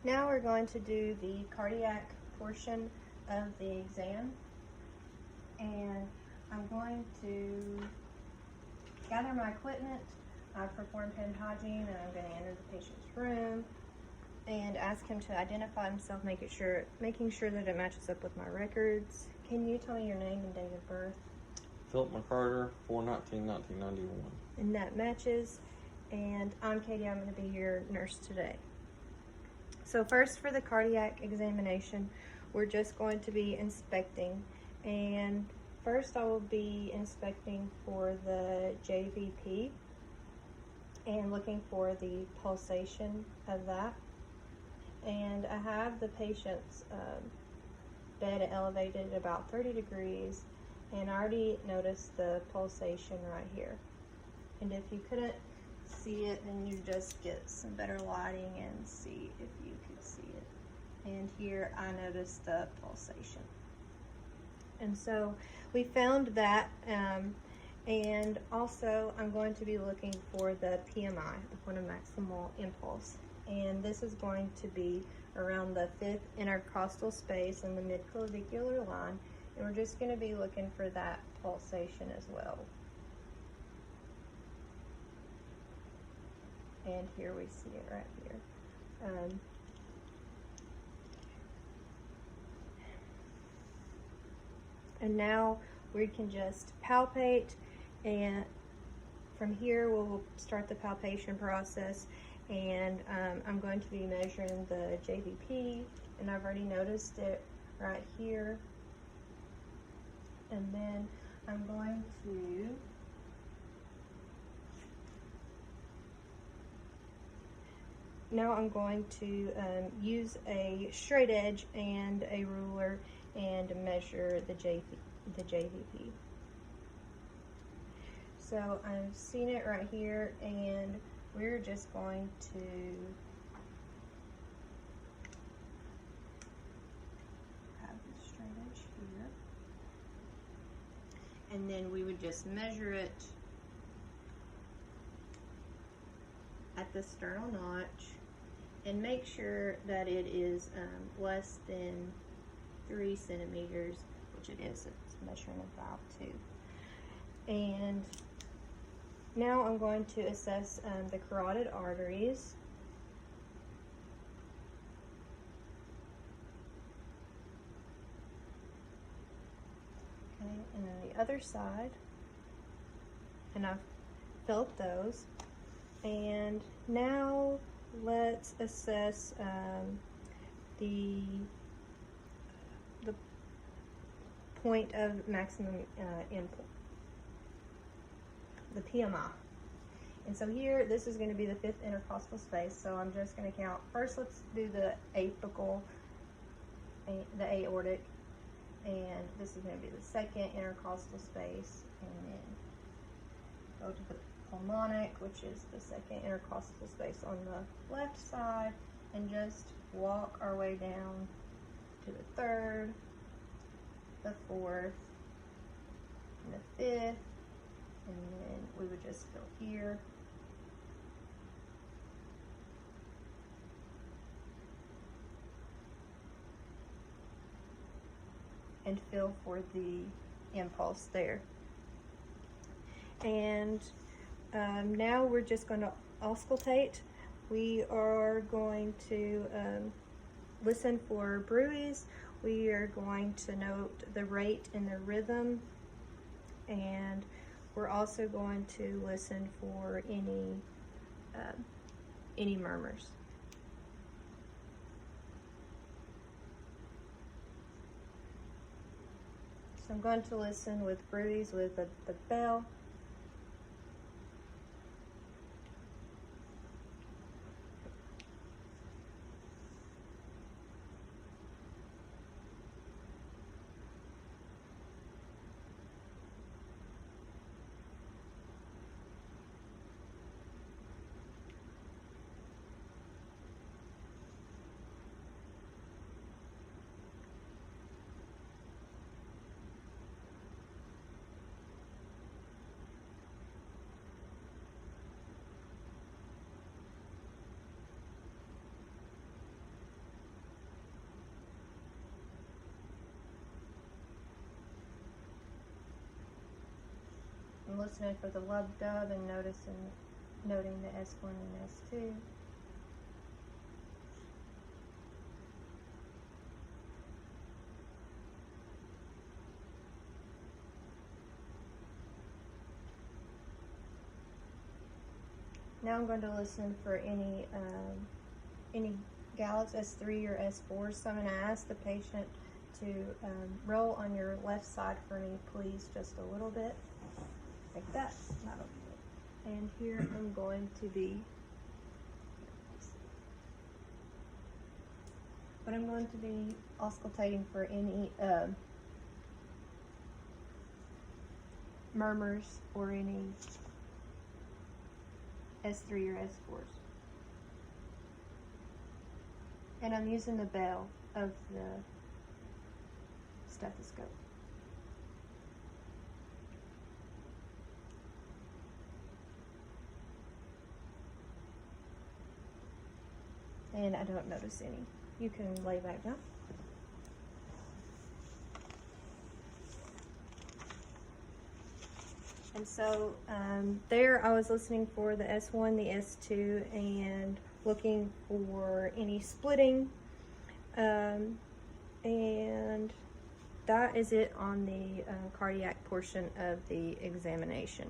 Now we're going to do the cardiac portion of the exam, and I'm going to gather my equipment. I've performed hand hygiene, and I'm going to enter the patient's room and ask him to identify himself, making sure that it matches up with my records. Can you tell me your name and date of birth? Philip McCarter, 4/19/1991. And that matches. And I'm Katie. I'm going to be your nurse today. So first, for the cardiac examination, we're just going to be inspecting. And first I will be inspecting for the JVP and looking for the pulsation of that. And I have the patient's bed elevated about 30 degrees, and I already noticed the pulsation right here. And if you couldn't see it, then you just get some better lighting and see if you could see it. And here I noticed the pulsation. And so we found that, and also I'm going to be looking for the PMI, the point of maximal impulse. And this is going to be around the 5th intercostal space and the midclavicular line. And we're just going to be looking for that pulsation as well. And here we see it right here. And now we can just palpate, and from here we'll start the palpation process. And I'm going to be measuring the JVP, and I've already noticed it right here. And then I'm going to use a straight edge and a ruler and measure the JVP. So I've seen it right here, and we're just going to have the straight edge here, and then we would just measure it at the sternal notch and make sure that it is less than 3 centimeters, which it is. It's measuring about 2. And now I'm going to assess the carotid arteries. Okay, and then the other side, and I've felt those. And now let's assess the point of maximum impulse, the PMI. And so here, this is going to be the 5th intercostal space. So I'm just going to count. First, let's do the apical, the aortic, and this is going to be the 2nd intercostal space, and then go to the pulmonic, which is the 2nd intercostal space on the left side, and just walk our way down to the 3rd, the 4th, and the 5th, and then we would just go here. And feel for the impulse there. And now we're just going to auscultate. We are going to listen for bruits. We are going to note the rate and the rhythm, and we're also going to listen for any murmurs. So I'm going to listen with bruits with the bell. listening for the lub dub and noting the S1 and S2. Now I'm going to listen for any Gallup's S3 or S4. So I'm going to ask the patient to roll on your left side for me, please, just a little bit, like that. That'll be it. And here I'm going to be, but I'm going to be auscultating for any murmurs or any S3 or S4s. And I'm using the bell of the stethoscope. And I don't notice any. You can lay back now. And so there I was listening for the S1, the S2, and looking for any splitting. And that is it on the cardiac portion of the examination.